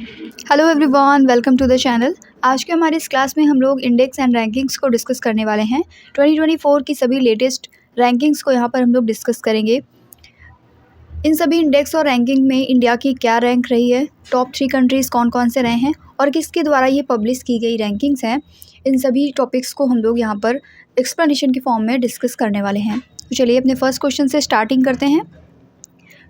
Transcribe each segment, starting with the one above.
Hello everyone, welcome to the channel. आज के हमारी इस क्लास में हम लोग इंडेक्स एंड रैंकिंग्स को डिस्कस करने वाले हैं। 2024 की सभी लेटेस्ट रैंकिंग्स को यहाँ पर हम लोग डिस्कस करेंगे। इन सभी इंडेक्स और रैंकिंग में इंडिया की क्या रैंक रही है, टॉप 3 कंट्रीज़ कौन कौन से रहे हैं और किसके द्वारा ये पब्लिश की गई रैंकिंग्स हैं, इन सभी टॉपिक्स को हम लोग यहाँ पर एक्सप्लेनेशन के फॉर्म में डिस्कस करने वाले हैं। तो चलिए अपने फर्स्ट क्वेश्चन से स्टार्टिंग करते हैं।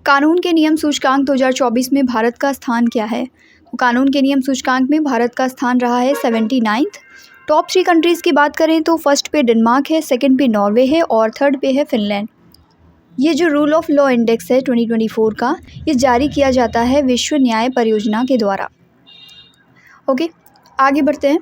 कानून के नियम सूचकांक 2024 में भारत का स्थान क्या है? तो कानून के नियम सूचकांक में भारत का स्थान रहा है 79th। टॉप 3 कंट्रीज़ की बात करें तो फर्स्ट पे डेनमार्क है, सेकंड पे नॉर्वे है और थर्ड पे है फिनलैंड। ये जो रूल ऑफ लॉ इंडेक्स है 2024 का, ये जारी किया जाता है विश्व न्याय परियोजना के द्वारा। ओके, आगे बढ़ते हैं।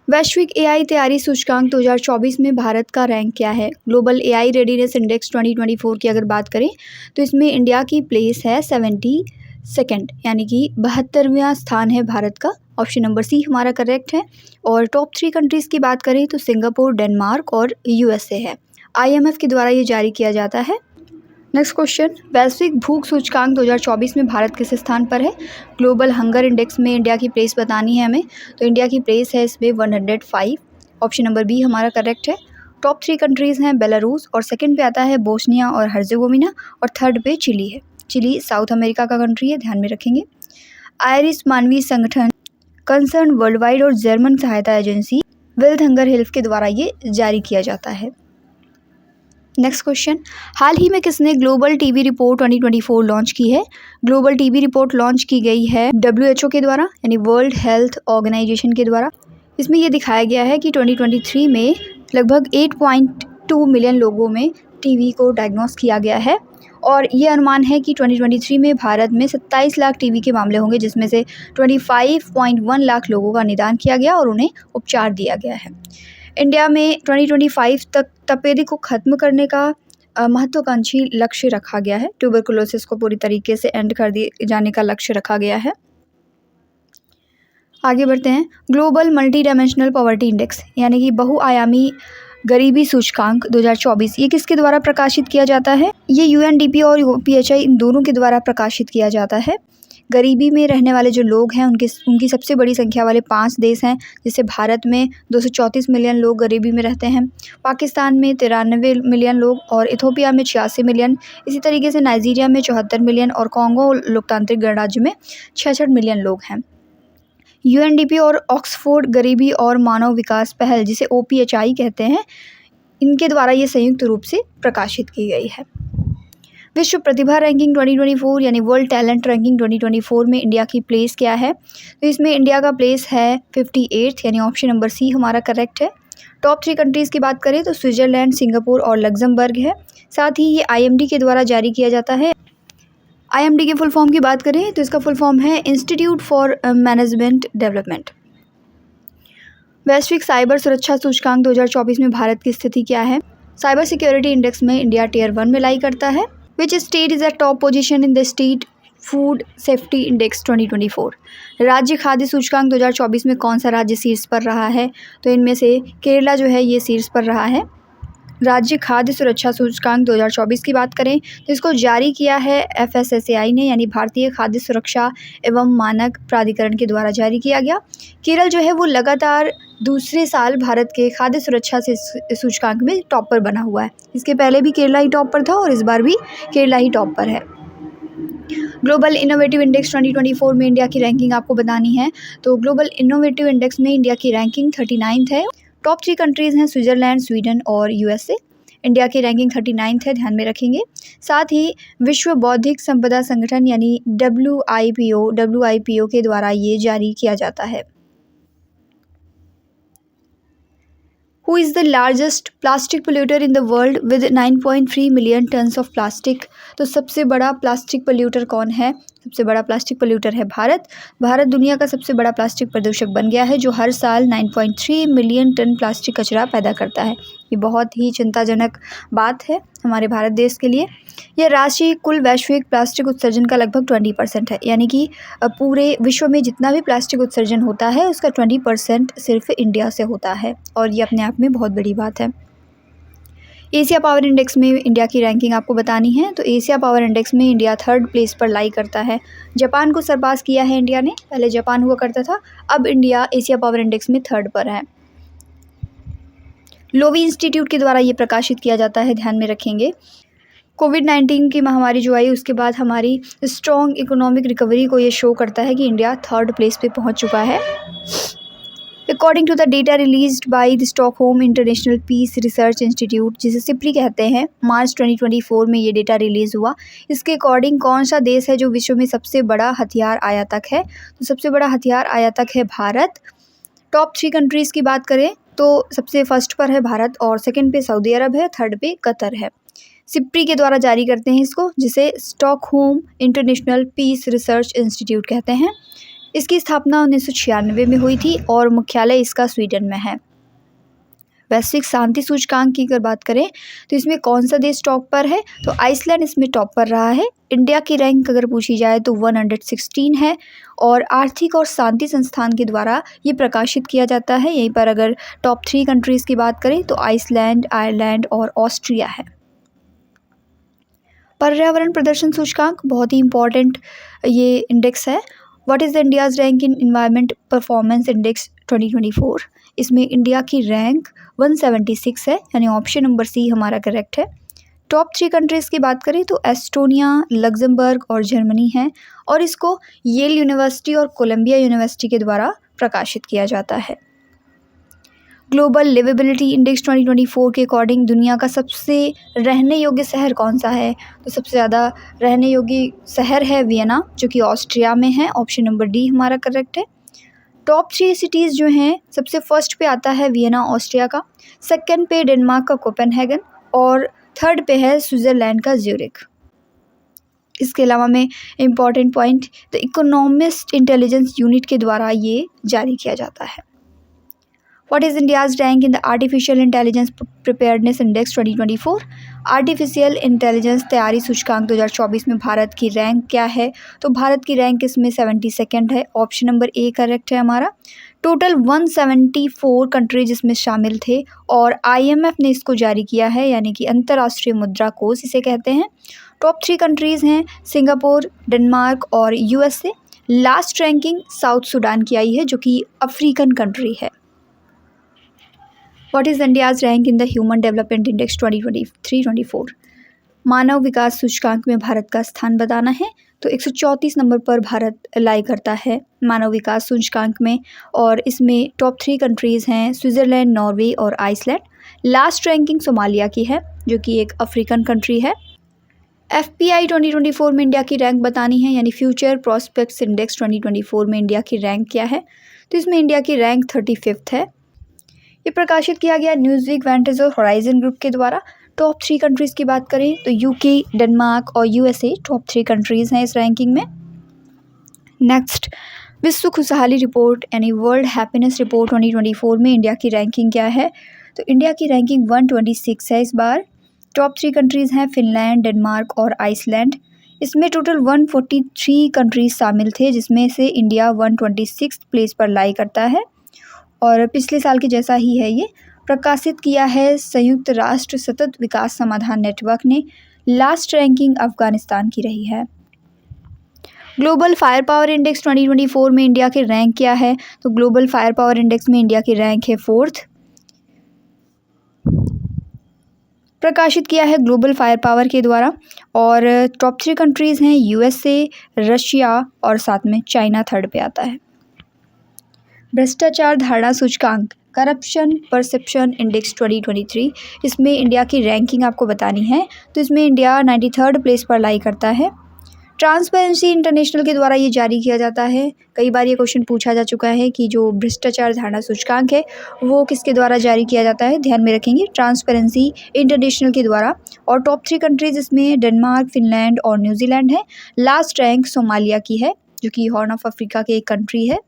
वैश्विक एआई तैयारी सूचकांक 2024 में भारत का रैंक क्या है? ग्लोबल एआई रेडीनेस इंडेक्स 2024 की अगर बात करें तो इसमें इंडिया की प्लेस है 72nd, यानी कि 72वां स्थान है भारत का। ऑप्शन नंबर सी हमारा करेक्ट है। और टॉप 3 कंट्रीज़ की बात करें तो सिंगापुर, डेनमार्क और यूएसए है। IMF के द्वारा ये जारी किया जाता है। नेक्स्ट क्वेश्चन, वैश्विक भूख सूचकांक 2024 में भारत किस स्थान पर है? ग्लोबल हंगर इंडेक्स में इंडिया की प्लेस बतानी है हमें, तो इंडिया की प्लेस है इसमें 105। ऑप्शन नंबर बी हमारा करेक्ट है। टॉप 3 कंट्रीज़ हैं बेलारूस और सेकंड पे आता है बोस्निया और हर्जेगोविना और थर्ड पे चिली है। चिली साउथ अमेरिका का कंट्री है, ध्यान में रखेंगे। आयरिश मानवीय संगठन, कंसर्न वर्ल्ड वाइड और जर्मन सहायता एजेंसी वर्ल्ड हंगर हेल्थ के द्वारा ये जारी किया जाता है। नेक्स्ट क्वेश्चन, हाल ही में किसने ग्लोबल टीबी रिपोर्ट 2024 लॉन्च की है? ग्लोबल टीबी रिपोर्ट लॉन्च की गई है WHO के द्वारा, यानी वर्ल्ड हेल्थ ऑर्गेनाइजेशन के द्वारा। इसमें यह दिखाया गया है कि 2023 में लगभग 8.2 मिलियन लोगों में टीबी को डायग्नोस किया गया है और ये अनुमान है कि 2023 में भारत में 27 लाख टीबी के मामले होंगे, जिसमें से 25.1 लाख लोगों का निदान किया गया और उन्हें उपचार दिया गया है। इंडिया में 2025 तक तपेदिक को ख़त्म करने का महत्वाकांक्षी लक्ष्य रखा गया है। ट्यूबरकुलोसिस को पूरी तरीके से एंड कर दिए जाने का लक्ष्य रखा गया है। आगे बढ़ते हैं। Global multi dimensional poverty index, यानी कि बहुआयामी गरीबी सूचकांक 2024, ये किसके द्वारा प्रकाशित किया जाता है? ये UNDP और OPHI इन दोनों के द्वारा प्रकाशित किया जाता है। गरीबी में रहने वाले जो लोग हैं उनकी सबसे बड़ी संख्या वाले 5 देश हैं, जैसे भारत में 234 मिलियन लोग गरीबी में रहते हैं, पाकिस्तान में 93 मिलियन लोग और इथोपिया में 86 मिलियन, इसी तरीके से नाइजीरिया में 74 मिलियन और कॉन्गो लोकतांत्रिक गणराज्य में 66 मिलियन लोग हैं। UNDP और ऑक्सफोर्ड गरीबी और मानव विकास पहल, जिसे OPHI कहते हैं, इनके द्वारा ये संयुक्त रूप से प्रकाशित की गई है। विश्व प्रतिभा रैंकिंग 2024, यानी वर्ल्ड टैलेंट रैंकिंग 2024 में इंडिया की प्लेस क्या है? तो इसमें इंडिया का प्लेस है 58th, यानी ऑप्शन नंबर सी हमारा करेक्ट है। टॉप 3 कंट्रीज़ की बात करें तो स्विट्ज़रलैंड, सिंगापुर और लग्जमबर्ग है। साथ ही ये IMD के द्वारा जारी किया जाता है। IMD के फुल फॉर्म की बात करें तो इसका फुल फॉर्म है इंस्टीट्यूट फॉर मैनेजमेंट डेवलपमेंट। वैश्विक साइबर सुरक्षा सूचकांक 2024 में भारत की स्थिति क्या है? साइबर सिक्योरिटी इंडेक्स में इंडिया टियर 1 में लाई करता है। Which state is at top position in the State Food Safety Index 2024? राज्य खाद्य सूचकांक 2024 में कौन सा राज्य शीर्ष पर रहा है? तो इनमें से केरला जो है ये शीर्ष पर रहा है। राज्य खाद्य सुरक्षा सूचकांक 2024 की बात करें तो इसको जारी किया है FSSAI ने, यानी भारतीय खाद्य सुरक्षा एवं मानक प्राधिकरण के द्वारा जारी किया गया। केरल जो है वो लगातार दूसरे साल भारत के खाद्य सुरक्षा से सूचकांक में टॉप पर बना हुआ है। इसके पहले भी केरला ही टॉप पर था और इस बार भी केरला ही टॉप पर है। ग्लोबल इनोवेटिव इंडेक्स 2024 में इंडिया की रैंकिंग आपको बतानी है, तो ग्लोबल इनोवेटिव इंडेक्स में इंडिया की रैंकिंग 39th है। टॉप 3 कंट्रीज़ हैं स्विट्ज़रलैंड, स्वीडन और USA। इंडिया की रैंकिंग 39th है, ध्यान में रखेंगे। साथ ही विश्व बौद्धिक संपदा संगठन, यानी WIPO के द्वारा ये जारी किया जाता है। Who is the largest plastic polluter in the world with 9.3 million tons of plastic? तो सबसे बड़ा प्लास्टिक पोल्यूटर कौन है? सबसे बड़ा प्लास्टिक पोल्यूटर है भारत। भारत दुनिया का सबसे बड़ा प्लास्टिक प्रदूषक बन गया है, जो हर साल 9.3 मिलियन टन प्लास्टिक कचरा पैदा करता है। ये बहुत ही चिंताजनक बात है हमारे भारत देश के लिए। यह राशि कुल वैश्विक प्लास्टिक उत्सर्जन का लगभग 20% है, यानी कि पूरे विश्व में जितना भी प्लास्टिक उत्सर्जन होता है उसका 20% सिर्फ इंडिया से होता है और ये अपने आप में बहुत बड़ी बात है। एशिया पावर इंडेक्स में इंडिया की रैंकिंग आपको बतानी है। तो एशिया पावर इंडेक्स में इंडिया 3rd प्लेस पर लाई करता है। जापान को सरपास किया है इंडिया ने, पहले जापान हुआ करता था, अब इंडिया एशिया पावर इंडेक्स में 3rd पर है। लोवी इंस्टीट्यूट के द्वारा ये प्रकाशित किया जाता है, ध्यान में रखेंगे। कोविड-19 की महामारी जो आई उसके बाद हमारी स्ट्रॉन्ग इकोनॉमिक रिकवरी को ये शो करता है कि इंडिया 3rd प्लेस पे पहुंच चुका है। According to the data released by the Stockholm International Peace Research Institute, जिसे सिप्री कहते हैं, मार्च 2024 में ये डेटा रिलीज़ हुआ। इसके अकॉर्डिंग कौन सा देश है जो विश्व में सबसे बड़ा हथियार आयातक है? तो सबसे बड़ा हथियार आयातक है भारत। टॉप 3 कंट्रीज़ की बात करें तो सबसे फर्स्ट पर है भारत और सेकंड पे सऊदी अरब है, थर्ड पे कतर है। सिप्री के द्वारा जारी करते हैं इसको, जिसे Stockholm International Peace Research Institute कहते हैं। इसकी स्थापना 1996 में हुई थी और मुख्यालय इसका स्वीडन में है। वैश्विक शांति सूचकांक की अगर बात करें तो इसमें कौन सा देश टॉप पर है? तो आइसलैंड इसमें टॉप पर रहा है। इंडिया की रैंक अगर पूछी जाए तो 116 है और आर्थिक और शांति संस्थान के द्वारा ये प्रकाशित किया जाता है। यहीं पर अगर टॉप 3 कंट्रीज़ की बात करें तो आइसलैंड, आयरलैंड और ऑस्ट्रिया है। पर्यावरण प्रदर्शन सूचकांक बहुत ही इम्पॉर्टेंट ये इंडेक्स है। What is the India's rank in environment performance index 2024? इसमें इंडिया की रैंक 176 है, यानी ऑप्शन नंबर सी हमारा करेक्ट है। टॉप 3 कंट्रीज़ की बात करें तो एस्टोनिया, लग्जमबर्ग और जर्मनी है और इसको येल यूनिवर्सिटी और कोलंबिया यूनिवर्सिटी के द्वारा प्रकाशित किया जाता है। ग्लोबल लिवेबिलिटी इंडेक्स 2024 के अकॉर्डिंग दुनिया का सबसे रहने योग्य शहर कौन सा है? तो सबसे ज़्यादा रहने योग्य शहर है वियना, जो कि ऑस्ट्रिया में है। ऑप्शन नंबर डी हमारा करेक्ट है। टॉप 3 सिटीज़ जो हैं, सबसे फर्स्ट पे आता है वियना ऑस्ट्रिया का, सेकंड पे डेनमार्क का कोपेनहेगन और थर्ड पे है स्विट्ज़रलैंड का ज्यूरिख। इसके अलावा में important point the economist intelligence unit के द्वारा ये जारी किया जाता है। What is India's rank in the Artificial Intelligence Preparedness Index 2024? Artificial intelligence तैयारी सूचकांक 2024 में भारत की रैंक क्या है? तो भारत की रैंक इसमें 72nd है। ऑप्शन नंबर ए करेक्ट है हमारा। टोटल 174 कंट्रीज इसमें शामिल थे और IMF ने इसको जारी किया है, यानी कि अंतर्राष्ट्रीय मुद्रा कोष इसे कहते हैं। टॉप 3 कंट्रीज़ हैं सिंगापुर, डेनमार्क और USA। Last ranking south Sudan की आई है, जो कि अफ्रीकन कंट्री है। What is India's rank in the human development index 2023-24? मानव विकास सूचकांक में भारत का स्थान बताना है। तो 134 नंबर पर भारत लाई करता है मानव विकास सूचकांक में और इसमें टॉप 3 कंट्रीज़ हैं स्विट्ज़रलैंड, नॉर्वे और आइसलैंड। लास्ट रैंकिंग सोमालिया की है, जो कि एक अफ्रीकन कंट्री है। FPI 2024 में इंडिया की रैंक बतानी है, यानी फ्यूचर प्रॉस्पेक्ट्स इंडेक्स 2024 में इंडिया की रैंक क्या है? तो इसमें इंडिया की रैंक 35th है। ये प्रकाशित किया गया न्यूज़वीक, वेंटेज और होराइजन ग्रुप के द्वारा। टॉप 3 कंट्रीज़ की बात करें तो UK, डेनमार्क और USA टॉप 3 कंट्रीज़ हैं इस रैंकिंग में। नेक्स्ट, विश्व खुशहाली रिपोर्ट यानी वर्ल्ड हैप्पीनेस रिपोर्ट 2024 में इंडिया की रैंकिंग क्या है? तो इंडिया की रैंकिंग 126 है इस बार। टॉप 3 कंट्रीज़ हैं फिनलैंड, डेनमार्क और आइसलैंड। इसमें टोटल 143 कंट्रीज़ शामिल थे, जिसमें से इंडिया 126 प्लेस पर लाई करता है और पिछले साल के जैसा ही है। ये प्रकाशित किया है संयुक्त राष्ट्र सतत विकास समाधान नेटवर्क ने। लास्ट रैंकिंग अफगानिस्तान की रही है। ग्लोबल फायर पावर इंडेक्स 2024 में इंडिया की रैंक क्या है? तो ग्लोबल फायर पावर इंडेक्स में इंडिया की रैंक है 4th। प्रकाशित किया है ग्लोबल फायर पावर के द्वारा और टॉप 3 कंट्रीज़ हैं USA, रशिया और साथ में चाइना थर्ड पे आता है। भ्रष्टाचार धारणा सूचकांक करप्शन परसेप्शन इंडेक्स 2023, इसमें इंडिया की रैंकिंग आपको बतानी है। तो इसमें इंडिया 93rd प्लेस पर लाई करता है। ट्रांसपेरेंसी इंटरनेशनल के द्वारा ये जारी किया जाता है। कई बार ये क्वेश्चन पूछा जा चुका है कि जो भ्रष्टाचार धारणा सूचकांक है वो किसके द्वारा जारी किया जाता है, ध्यान में रखेंगे, ट्रांसपेरेंसी इंटरनेशनल के द्वारा। और टॉप 3 कंट्रीज़ इसमें डेनमार्क, फिनलैंड और न्यूजीलैंड है। लास्ट रैंक सोमालिया की है, जो कि हॉर्न ऑफ अफ्रीका के एक कंट्री है।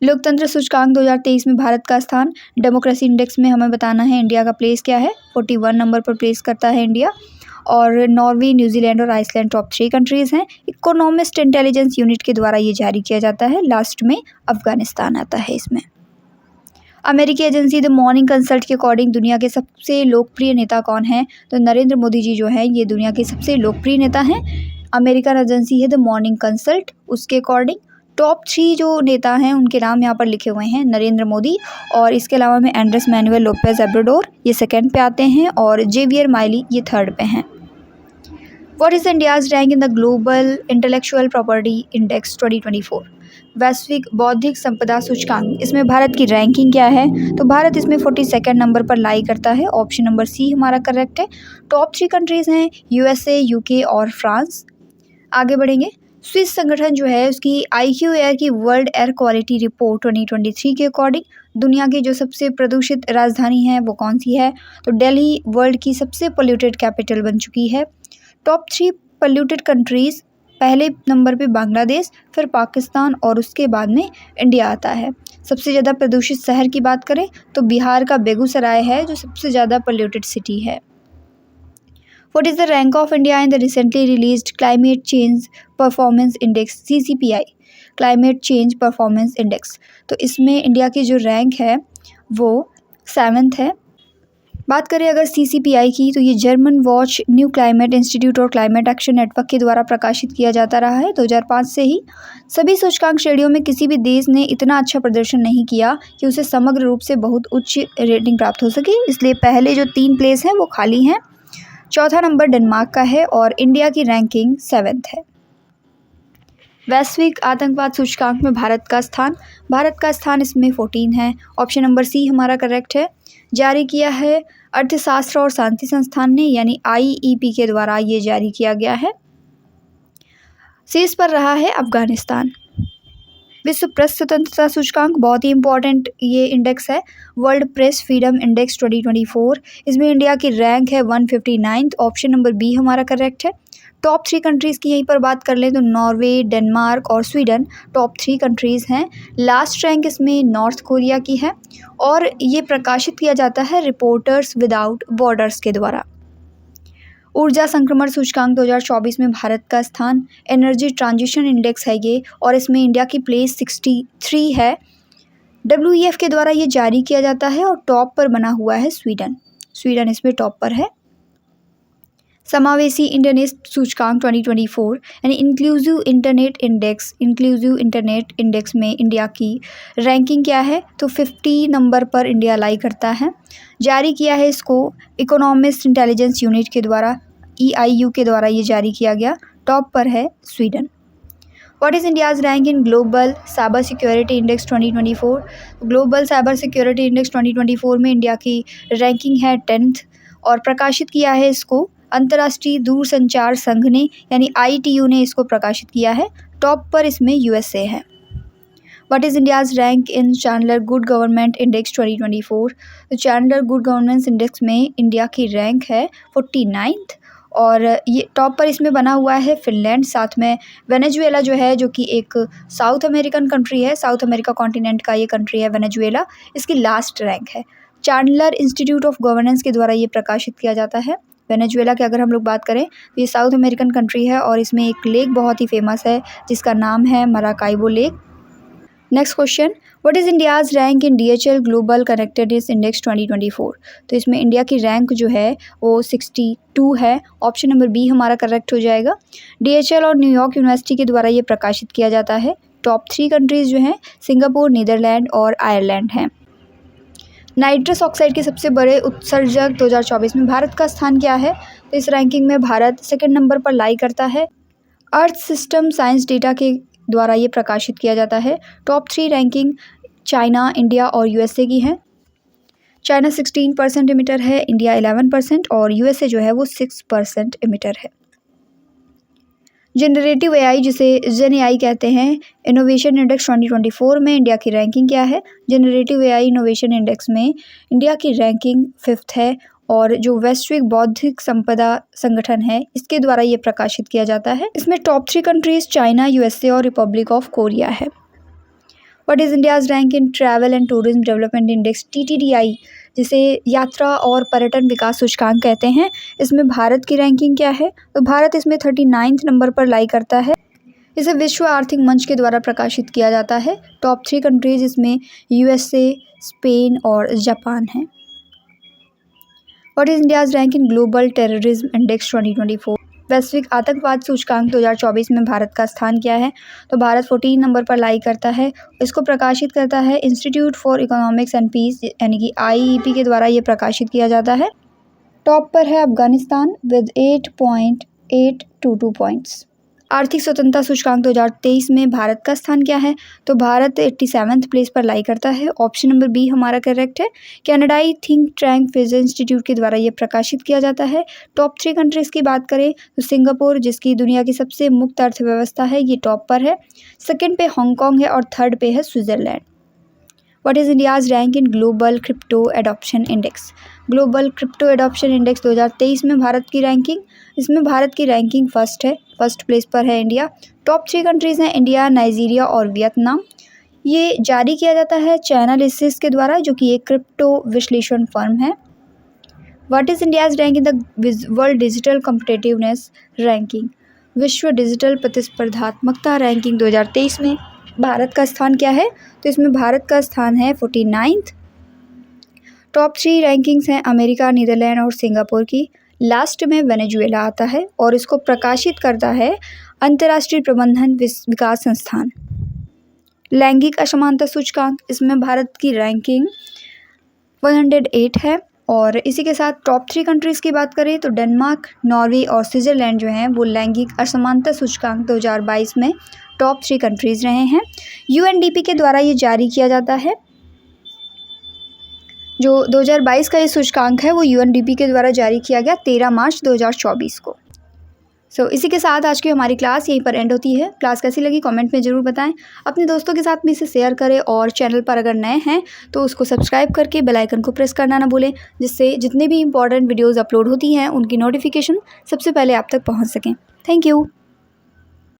लोकतंत्र सूचकांक 2023 में भारत का स्थान, डेमोक्रेसी इंडेक्स में हमें बताना है इंडिया का प्लेस क्या है। 41 नंबर पर प्लेस करता है इंडिया और नॉर्वे, न्यूजीलैंड और आइसलैंड टॉप 3 कंट्रीज़ हैं। इकोनॉमिस्ट इंटेलिजेंस यूनिट के द्वारा ये जारी किया जाता है। लास्ट में अफगानिस्तान आता है इसमें। अमेरिकी एजेंसी द मॉर्निंग कंसल्ट के अकॉर्डिंग दुनिया के सबसे लोकप्रिय नेता कौन हैं? तो नरेंद्र मोदी जी जो हैं ये दुनिया के सबसे लोकप्रिय नेता हैं। अमेरिकन एजेंसी है द मॉर्निंग कंसल्ट, उसके अकॉर्डिंग टॉप 3 जो नेता हैं उनके नाम यहाँ पर लिखे हुए हैं, नरेंद्र मोदी, और इसके अलावा में एंड्रेस मैनुएल लोपेज ओब्राडोर, ये सेकंड पे आते हैं, और जेवियर माइली ये थर्ड पे हैं। What is India's rank in the global intellectual property index 2024? वैश्विक बौद्धिक संपदा सूचकांक, इसमें भारत की रैंकिंग क्या है? तो भारत इसमें 42nd नंबर पर लाई करता है। ऑप्शन नंबर सी हमारा करेक्ट है। टॉप 3 कंट्रीज़ हैं यूएसए, यूके और फ्रांस। आगे बढ़ेंगे। स्विस संगठन जो है उसकी IQ एयर की वर्ल्ड एयर क्वालिटी रिपोर्ट 2023 के अकॉर्डिंग दुनिया की जो सबसे प्रदूषित राजधानी है वो कौन सी है? तो दिल्ली वर्ल्ड की सबसे पोल्यूटेड कैपिटल बन चुकी है। टॉप 3 पोल्यूटेड कंट्रीज़, पहले नंबर पे बांग्लादेश, फिर पाकिस्तान और उसके बाद में इंडिया आता है। सबसे ज़्यादा प्रदूषित शहर की बात करें तो बिहार का बेगूसराय है जो सबसे ज़्यादा पोल्यूटेड सिटी है। What is the rank of India in the recently released Climate Change Performance Index CCPI? Climate Change Performance Index, तो इसमें इंडिया की जो रैंक है वो 7th है। बात करें अगर CCPI की तो ये German watch, new climate institute और क्लाइमेट एक्शन नेटवर्क के द्वारा प्रकाशित किया जाता रहा है 2005 से ही। सभी सूचकांक श्रेणियों में किसी भी देश ने इतना अच्छा प्रदर्शन नहीं किया कि उसे समग्र रूप से बहुत उच्च रेटिंग प्राप्त हो सके, इसलिए पहले जो 3 प्लेस हैं वो खाली हैं। चौथा नंबर डेनमार्क का है और इंडिया की रैंकिंग 7th है। वैश्विक आतंकवाद सूचकांक में भारत का स्थान इसमें 14 है। ऑप्शन नंबर सी हमारा करेक्ट है। जारी किया है अर्थशास्त्र और शांति संस्थान ने, यानी IEP के द्वारा ये जारी किया गया है। शीर्ष पर रहा है अफगानिस्तान। विश्व प्रेस स्वतंत्रता सूचकांक बहुत ही इंपॉर्टेंट ये इंडेक्स है, वर्ल्ड प्रेस फ्रीडम इंडेक्स 2024। इसमें इंडिया की रैंक है 159th। ऑप्शन नंबर बी हमारा करेक्ट है। टॉप 3 कंट्रीज़ की यहीं पर बात कर लें तो नॉर्वे, डेनमार्क और स्वीडन टॉप 3 कंट्रीज़ हैं। लास्ट रैंक इसमें नॉर्थ कोरिया की है और ये प्रकाशित किया जाता है रिपोर्टर्स विदाउट बॉर्डर्स के द्वारा। ऊर्जा संक्रमण सूचकांक 2024 में भारत का स्थान एनर्जी ट्रांजिशन इंडेक्स है ये, और इसमें इंडिया की प्लेस 63 है। WEF के द्वारा ये जारी किया जाता है और टॉप पर बना हुआ है स्वीडन इसमें टॉप पर है। समावेशी इंटरनेट सूचकांक 2024 यानी इंक्लूसिव इंटरनेट इंडेक्स में इंडिया की रैंकिंग क्या है? तो 50 नंबर पर इंडिया लाई करता है। जारी किया है इसको इकोनॉमिस्ट इंटेलिजेंस यूनिट के द्वारा, EIU के द्वारा ये जारी किया गया। टॉप पर है Sweden. What is India's rank in global cyber security index 2024? Global cyber security index 2024 में इंडिया की रैंकिंग है 10th और प्रकाशित किया है इसको अंतर्राष्ट्रीय दूरसंचार संघ ने, यानी ITU ने इसको प्रकाशित किया है। टॉप पर इसमें USA है। What is India's rank in Chandler good government index 2024? तो चैंडलर गुड गवर्नेंस इंडेक्स में इंडिया की रैंक है 49th और ये टॉप पर इसमें बना हुआ है फिनलैंड, साथ में वेनेजुएला जो है, जो कि एक साउथ अमेरिकन कंट्री है, साउथ अमेरिका कॉन्टिनेंट का ये कंट्री है वेनेजुएला, इसकी लास्ट रैंक है। चैंडलर इंस्टीट्यूट ऑफ गवर्नेंस के द्वारा ये प्रकाशित किया जाता है। वेनेजुएला की अगर हम लोग बात करें तो ये साउथ अमेरिकन कंट्री है और इसमें एक लेक बहुत ही फेमस है जिसका नाम है Maracaibo lake. Next question, what is India's rank in DHL global connectedness index 2024? तो इसमें इंडिया की रैंक जो है वो 62 है। ऑप्शन नंबर बी हमारा करेक्ट हो जाएगा। DHL और न्यूयॉर्क यूनिवर्सिटी के द्वारा ये प्रकाशित किया जाता है। टॉप 3 कंट्रीज़ जो हैं सिंगापुर, नीदरलैंड और आयरलैंड हैं। नाइट्रस ऑक्साइड के सबसे बड़े उत्सर्जक 2024 में भारत का स्थान क्या है? तो इस रैंकिंग में भारत 2nd नंबर पर लाई करता है। अर्थ सिस्टम साइंस डेटा के द्वारा ये प्रकाशित किया जाता है। टॉप 3 रैंकिंग चाइना, इंडिया और USA की है। चाइना 16% एमिटर है, इंडिया 11% और USA जो है वो 6% एमिटर है। जनरेटिव AI जिसे जेन AI कहते हैं, इनोवेशन इंडेक्स 2024 में इंडिया की रैंकिंग क्या है? जनरेटिव AI इनोवेशन इंडेक्स में इंडिया की रैंकिंग 5th है और जो वैश्विक बौद्धिक संपदा संगठन है इसके द्वारा ये प्रकाशित किया जाता है। इसमें टॉप 3 कंट्रीज़ चाइना, USA और रिपब्लिक ऑफ कोरिया है। What is India's rank in travel and tourism development index TTDI जिसे यात्रा और पर्यटन विकास सूचकांक कहते हैं, इसमें भारत की रैंकिंग क्या है? तो भारत इसमें 39th नंबर पर लाई करता है। इसे विश्व आर्थिक मंच के द्वारा प्रकाशित किया जाता है। टॉप 3 कंट्रीज इसमें यूएसए, स्पेन और जापान है। What is India's rank in global terrorism index 2024? वैश्विक आतंकवाद सूचकांक 2024 में भारत का स्थान क्या है? तो भारत 14 नंबर पर लाई करता है। इसको प्रकाशित करता है Institute for Economics and Peace यानी कि IEP के द्वारा ये प्रकाशित किया जाता है। टॉप पर है अफगानिस्तान विद 8.822 पॉइंट्स। आर्थिक स्वतंत्रता सूचकांक 2023 में भारत का स्थान क्या है? तो भारत 87वें प्लेस पर लाई करता है। ऑप्शन नंबर बी हमारा करेक्ट है। कनाडाई थिंक टैंक फ्रेजर इंस्टीट्यूट के द्वारा ये प्रकाशित किया जाता है। टॉप 3 कंट्रीज़ की बात करें तो सिंगापुर, जिसकी दुनिया की सबसे मुक्त अर्थव्यवस्था है, ये टॉप पर है। सेकेंड पे हांगकॉन्ग है और थर्ड पे है Switzerland. What is India's rank in global crypto adoption index? Global crypto adoption index 2023 में भारत की रैंकिंग, इसमें भारत की रैंकिंग फर्स्ट है, फर्स्ट प्लेस पर है इंडिया। टॉप 3 कंट्रीज़ हैं इंडिया, नाइजीरिया और वियतनाम। ये जारी किया जाता है Chainalysis के द्वारा, जो कि एक क्रिप्टो विश्लेषण फर्म है। What is India's rank in the world digital competitiveness ranking? विश्व डिजिटल प्रतिस्पर्धात्मकता रैंकिंग 2023 में भारत का स्थान क्या है? तो इसमें भारत का स्थान है 49th। टॉप 3 रैंकिंग्स हैं अमेरिका, नीदरलैंड और सिंगापुर की। लास्ट में वेनेजुएला आता है और इसको प्रकाशित करता है अंतर्राष्ट्रीय प्रबंधन विकास संस्थान। लैंगिक असमानता सूचकांक, इसमें भारत की रैंकिंग 108 है। और इसी के साथ टॉप 3 कंट्रीज़ की बात करें तो डेनमार्क, नॉर्वे और स्विट्ज़रलैंड जो हैं वो लैंगिक असमानता सूचकांक 2022 में टॉप 3 कंट्रीज़ रहे हैं। UNDP के द्वारा ये जारी किया जाता है। जो 2022 का ये सूचकांक है वो UNDP के द्वारा जारी किया गया 13 मार्च 2024 को। इसी के साथ आज की हमारी क्लास यहीं पर एंड होती है। क्लास कैसी लगी कमेंट में ज़रूर बताएं। अपने दोस्तों के साथ में इसे शेयर करें और चैनल पर अगर नए हैं तो उसको सब्सक्राइब करके बेल आइकन को प्रेस करना ना भूलें, जिससे जितने भी इंपॉर्टेंट वीडियोज़ अपलोड होती हैं उनकी नोटिफिकेशन सबसे पहले आप तक पहुँच सकें। Thank you.